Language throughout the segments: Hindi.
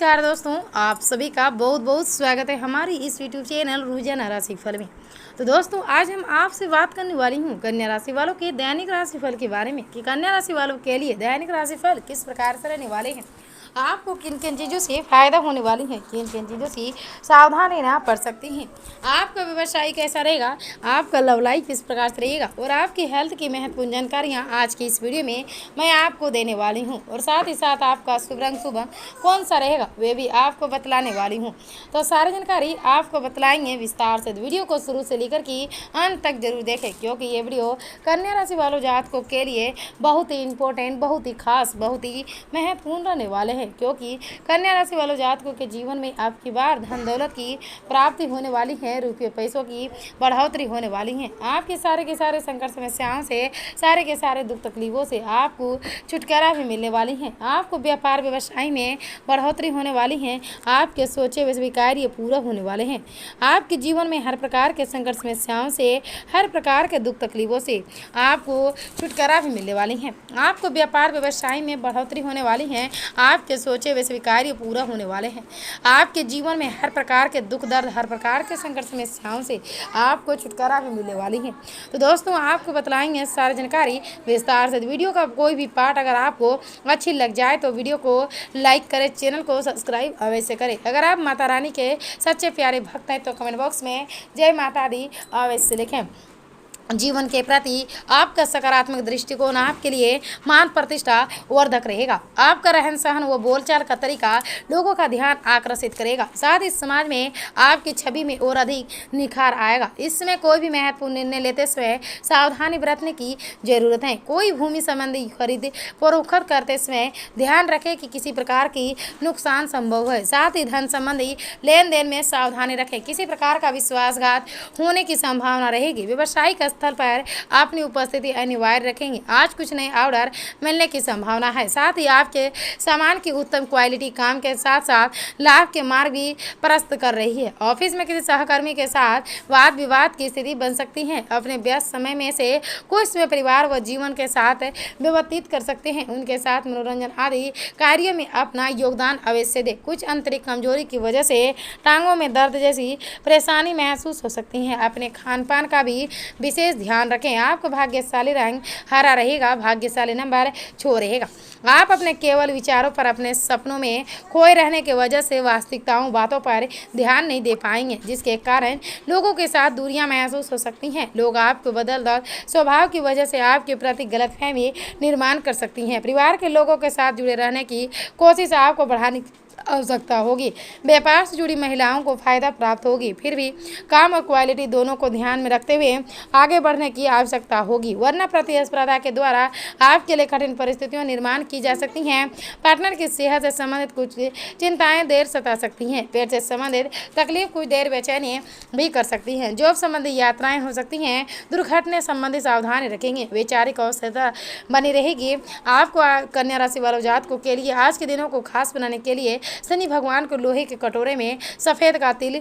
नमस्कार दोस्तों, आप सभी का बहुत बहुत स्वागत है हमारी इस यूट्यूब चैनल रुझान राशिफल में। तो दोस्तों, आज हम आपसे बात करने वाली हूँ कन्या राशि वालों के दैनिक राशिफल के बारे में कि कन्या राशि वालों के लिए दैनिक राशिफल किस प्रकार से रहने वाले हैं, आपको किन किन चीज़ों से फायदा होने वाली है, किन किन चीज़ों से सावधान रहना पड़ सकती हैं, आपका व्यवसाय कैसा रहेगा, आपका लव लाइफ किस प्रकार से रहेगा और आपकी हेल्थ की महत्वपूर्ण जानकारियाँ आज की इस वीडियो में मैं आपको देने वाली हूँ। और साथ ही साथ आपका शुभ रंग शुभ अंक कौन सा रहेगा वे भी आपको बतलाने वाली हूँ। तो सारी जानकारी आपको बतलाएंगे विस्तार से। वीडियो को शुरू से लेकर के अंत तक जरूर देखें, क्योंकि ये वीडियो कन्या राशि वालों जातकों के लिए बहुत ही इंपॉर्टेंट, बहुत ही खास, बहुत ही महत्वपूर्ण रहने वाले हैं। क्योंकि कन्या राशि वालों जातकों के जीवन में आपकी बार धन दौलत की प्राप्ति होने वाली है, रुपये पैसों की बढ़ोतरी होने वाली है, आपके सारे के सारे संकट समस्याओं से, सारे के सारे दुख तकलीफों से आपको छुटकारा भी मिलने वाली है, आपको व्यापार व्यवसाय में बढ़ोतरी होने वाली है, आपके सोचे हुए कार्य पूरा होने वाले हैं, आपके जीवन में हर प्रकार के संकट समस्याओं से, हर प्रकार के दुख तकलीफों से आपको छुटकारा भी मिलने वाली है, आपको व्यापार व्यवसाय में बढ़ोतरी होने वाली है, आपके सोचे हुए कार्य पूरा होने वाले हैं, आपके जीवन में हर प्रकार के दुख दर्द, हर प्रकार के संकट समस्याओं से आपको छुटकारा भी मिलने वाली है। तो दोस्तों, आपको बतलाएंगे सारी जानकारी विस्तार से। वीडियो का कोई भी पार्ट अगर आपको अच्छी लग जाए तो वीडियो को लाइक करें, चैनल को सब्सक्राइब अवश्य करें। अगर आप माता रानी के सच्चे प्यारे भक्त हैं तो कमेंट बॉक्स में जय माता दी अवश्य लिखें। जीवन के प्रति आपका सकारात्मक दृष्टिकोण आपके लिए मान प्रतिष्ठा वर्धक रहेगा, आपका रहन सहन व बोलचाल का तरीका लोगों का ध्यान आकर्षित करेगा, साथ ही समाज में आपकी छवि में और अधिक निखार आएगा। इसमें कोई भी महत्वपूर्ण निर्णय लेते समय सावधानी बरतने की जरूरत है। कोई भूमि संबंधी खरीद फरोख्त करते समय ध्यान रखें कि किसी प्रकार की नुकसान संभव है, साथ ही धन संबंधी लेन देन में सावधानी रखें, किसी प्रकार का विश्वासघात होने की संभावना रहेगी। व्यवसायिक स्थल पर अपनी उपस्थिति अनिवार्य रखेंगे, आज कुछ नए ऑर्डर मिलने की संभावना है, साथ ही आपके सामान की उत्तम क्वालिटी काम के साथ साथ लाभ के मार्ग भी प्रस्तुत कर रही है। ऑफिस में किसी सहकर्मी के साथ वाद विवाद की स्थिति बन सकती है। अपने व्यस्त समय में से कुछ समय परिवार व जीवन के साथ व्यतीत कर सकते हैं, उनके साथ मनोरंजन आदि कार्यों में अपना योगदान अवश्य दें। कुछ आंतरिक कमजोरी की वजह से टांगों में दर्द जैसी परेशानी महसूस हो सकती है। अपने खान पान का भी विशेष ध्यान रखें। आपका भाग्यशाली रंग हरा रहेगा, भाग्यशाली नंबर 6 रहेगा। आप अपने केवल विचारों पर, अपने सपनों में खोए रहने की वजह से वास्तविकताओं बातों पर ध्यान नहीं दे पाएंगे, जिसके कारण लोगों के साथ दूरियां महसूस हो सकती हैं। लोग आपको बदलदार स्वभाव की वजह से आपके प्रति गलतफहमी निर्माण कर सकती हैं। परिवार के लोगों के साथ जुड़े रहने की कोशिश आपको बढ़ाने की आवश्यकता होगी। व्यापार से जुड़ी महिलाओं को फायदा प्राप्त होगी, फिर भी काम और क्वालिटी दोनों को ध्यान में रखते हुए आगे बढ़ने की आवश्यकता होगी, वरना प्रतिस्पर्धा के द्वारा आपके लिए कठिन परिस्थितियों निर्माण की जा सकती हैं। पार्टनर की सेहत से संबंधित कुछ चिंताएं देर सता सकती हैं। पेट से संबंधित तकलीफ कुछ देर बेचैनी भी कर सकती हैं। जॉब संबंधी यात्राएं हो सकती हैं। दुर्घटना संबंधी सावधानी रखेंगे, वैचारिक अवस्था बनी रहेगी। आपको कन्या राशि वालों जातकों के लिए आज के दिनों को खास बनाने के लिए शनि भगवान को लोहे के कटोरे में सफ़ेद का तिल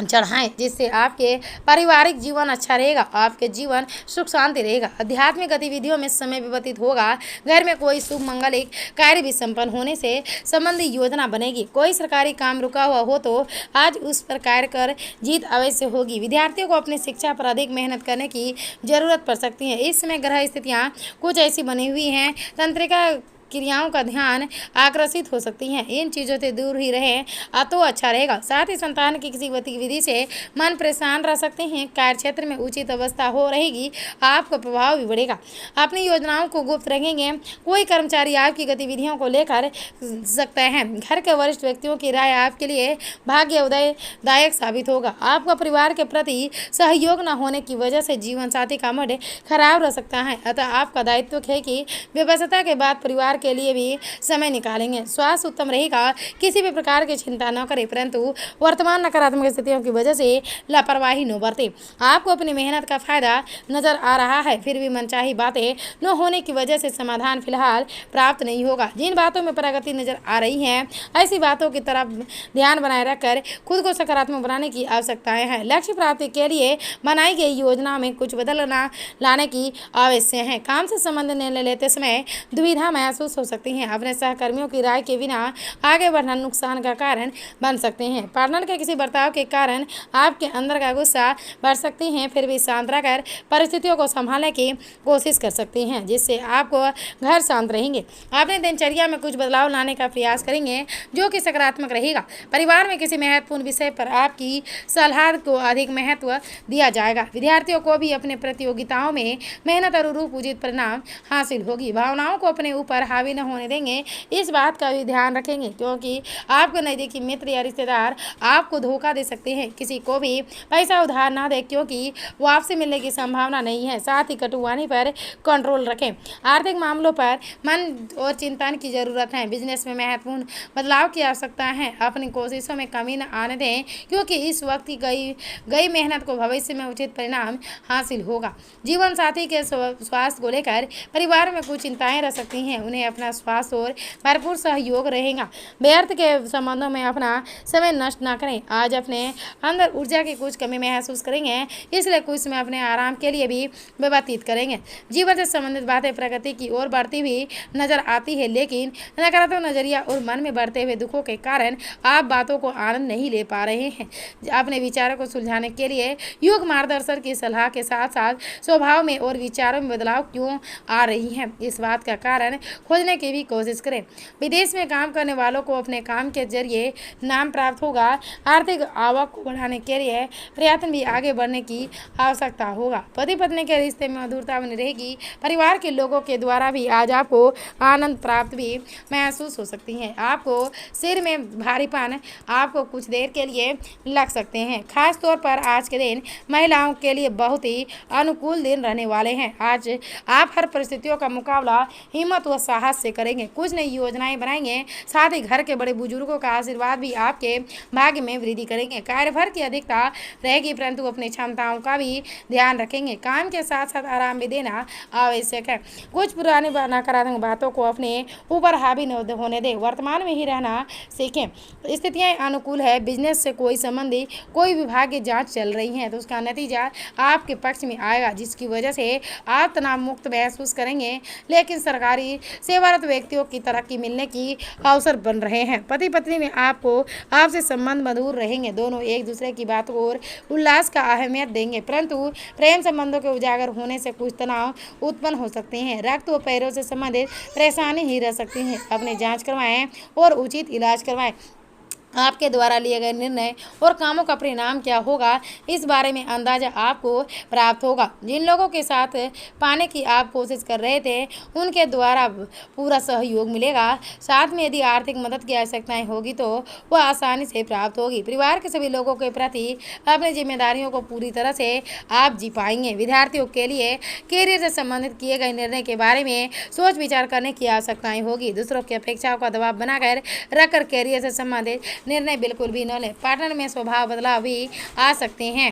चढ़ाएं, जिससे आपके पारिवारिक जीवन अच्छा रहेगा, आपके जीवन सुख शांति रहेगा, आध्यात्मिक गतिविधियों में समय व्यतीत होगा। घर में कोई शुभ मंगलिक कार्य भी संपन्न होने से संबंधी योजना बनेगी। कोई सरकारी काम रुका हुआ हो तो आज उस पर कार्य कर जीत अवश्य होगी। विद्यार्थियों को अपनी शिक्षा पर अधिक मेहनत करने की जरूरत पड़ सकती है। इस समय ग्रह स्थितियाँ कुछ ऐसी बनी हुई हैं, तंत्रिका क्रियाओं का ध्यान आकर्षित हो सकती हैं, इन चीज़ों से दूर ही रहें तो अच्छा रहेगा। साथ ही संतान की किसी गतिविधि से मन परेशान रह सकते हैं। कार्य क्षेत्र में उचित अवस्था हो रहेगी, आपका प्रभाव भी बढ़ेगा। अपनी योजनाओं को गुप्त रखेंगे, कोई कर्मचारी आपकी गतिविधियों को लेकर सकते हैं। घर के वरिष्ठ व्यक्तियों की राय आपके लिए भाग्य उदयदायक साबित होगा। आपका परिवार के प्रति सहयोग न होने की वजह से जीवन साथी का मूड खराब रह सकता है, अतः आपका दायित्व है कि व्यवस्था के बाद परिवार के लिए भी समय निकालेंगे। स्वास्थ्य उत्तम रहेगा, किसी भी प्रकार की चिंता न करें, परंतु वर्तमान नकारात्मक स्थितियों की वजह से लापरवाही न बरतें। आपको अपनी मेहनत का फायदा नजर आ रहा है, फिर भी मनचाही बातें न होने की वजह से समाधान फिलहाल प्राप्त नहीं होगा। जिन बातों में प्रगति नजर आ रही है, ऐसी बातों की तरफ ध्यान बनाए रखकर खुद को सकारात्मक बनाने की आवश्यकताएं हैं। लक्ष्य प्राप्ति के लिए बनाई गई योजना में कुछ बदलना लाने की आवश्यक है। काम से संबंधित निर्णय लेते समय दुविधा महसूस महसूस हो सकती हैं। अपने सहकर्मियों की राय के बिना आगे बढ़ना नुकसान का कारण बन सकते हैं। पार्टनर के किसी बर्ताव के कारण आपके अंदर का गुस्सा बढ़ सकती हैं, फिर भी शांत रहकर परिस्थितियों को संभालने की कोशिश कर सकती हैं, जिससे आपको घर शांत रहेंगे। अपने दिनचर्या में कुछ बदलाव लाने का प्रयास करेंगे जो कि सकारात्मक रहेगा। परिवार में किसी महत्वपूर्ण विषय पर आपकी सलाह को अधिक महत्व दिया जाएगा। विद्यार्थियों को भी अपने प्रतियोगिताओं में मेहनत अनुरूप उचित परिणाम हासिल होगी। भावनाओं को अपने ऊपर हावी न होने देंगे, इस बात का भी ध्यान रखेंगे, क्योंकि आपके नज़दीकी मित्र या रिश्तेदार आपको धोखा दे सकते हैं। किसी को भी पैसा उधार ना दें, क्योंकि वापसी मिलने की संभावना नहीं है। साथ ही कटुवानी पर कंट्रोल रखें। आर्थिक मामलों पर मन और चिंतन की जरूरत है। बिजनेस में महत्वपूर्ण बदलाव की आवश्यकता है। अपनी कोशिशों में कमी न आने दें, क्योंकि इस वक्त की गई मेहनत को भविष्य में उचित परिणाम हासिल होगा। जीवन साथी के स्वास्थ्य को लेकर परिवार में कुछ चिंताएं रह सकती हैं। उन्हें अपना स्वास्थ्य और भरपूर सहयोग रहेगा। व्यर्थ के संबंधों में अपना समय नष्ट न करें। आज अपने अंदर ऊर्जा की कुछ कमी महसूस करेंगे, इसलिए कुछ समय अपने आराम के लिए भी व्यतीत करेंगे। जीवन से संबंधित बातें प्रगति की ओर बढ़ती हुई नजर आती है, लेकिन नकारात्मक नजरिया और मन में बढ़ते हुए दुखों के कारण आप बातों को आनंद नहीं ले पा रहे हैं। अपने विचारों को सुलझाने के लिए योग मार्गदर्शन की सलाह के साथ साथ स्वभाव में और विचारों में बदलाव क्यों आ रही है, इस बात का कारण खोजने की भी कोशिश करें। विदेश में काम करने वालों को अपने काम के जरिए नाम प्राप्त होगा। आर्थिक आवक को बढ़ाने के लिए प्रयत्न भी आगे बढ़ने की आवश्यकता होगा। पति पत्नी के रिश्ते में मधुरता बनी रहेगी। परिवार के लोगों के द्वारा भी आज आपको आनंद प्राप्त भी महसूस हो सकती है। आपको सिर में भारीपन आपको कुछ देर के लिए लग सकते हैं। खास तौर पर आज के दिन महिलाओं के लिए बहुत ही अनुकूल दिन रहने वाले हैं। आज आप हर परिस्थितियों का मुकाबला हिम्मत व साहस से करेंगे। कुछ नई योजनाएं बनाएंगे। साथ ही घर के बड़े बुजुर्गों का आशीर्वाद भी आपके भाग्य में वृद्धि करेंगे। कार्यभार की अधिकता रहेगी, परंतु अपनी क्षमताओं का भी ध्यान रखेंगे। काम के साथ साथ आराम भी देना आवश्यक है। कुछ पुरानी नकारात्मक बातों को अपने ऊपर हावी न होने दें। वर्तमान में ही रहना सीखें। स्थितियां अनुकूल है। बिजनेस से कोई संबंधी कोई विभाग की जांच चल रही है, तो उसका नतीजा आपके पक्ष में आएगा, जिसकी वजह से आप तनाव मुक्त महसूस करेंगे। लेकिन सरकारी सेवारत व्यक्तियों की तरक्की मिलने की अवसर बन रहे हैं। पति पत्नी में आपसे संबंध मधुर रहेंगे। दोनों एक दूसरे की बातों और उल्लास का अहमियत देंगे, परंतु प्रेम संबंधों के उजागर होने से कुछ तनाव उत्पन्न हो सकते हैं। रक्त व पैरों से संबंधित परेशानी ही रह सकती है। अपने जांच करवाएं और उचित इलाज करवाएं। आपके द्वारा लिए गए निर्णय और कामों का परिणाम क्या होगा, इस बारे में अंदाजा आपको प्राप्त होगा। जिन लोगों के साथ पाने की आप कोशिश कर रहे थे, उनके द्वारा पूरा सहयोग मिलेगा। साथ में यदि आर्थिक मदद की आवश्यकताएं होगी तो वह आसानी से प्राप्त होगी। परिवार के सभी लोगों के प्रति अपनी जिम्मेदारियों को पूरी तरह से आप जी पाएंगे। विद्यार्थियों के लिए कैरियर से संबंधित किए गए निर्णय के बारे में सोच विचार करने की आवश्यकताएं होगी। दूसरों की अपेक्षाओं का दबाव बनाकर रखकर कैरियर से संबंधित निर्णय बिल्कुल भी न लें। पार्टनर में स्वभाव बदलाव भी आ सकते हैं।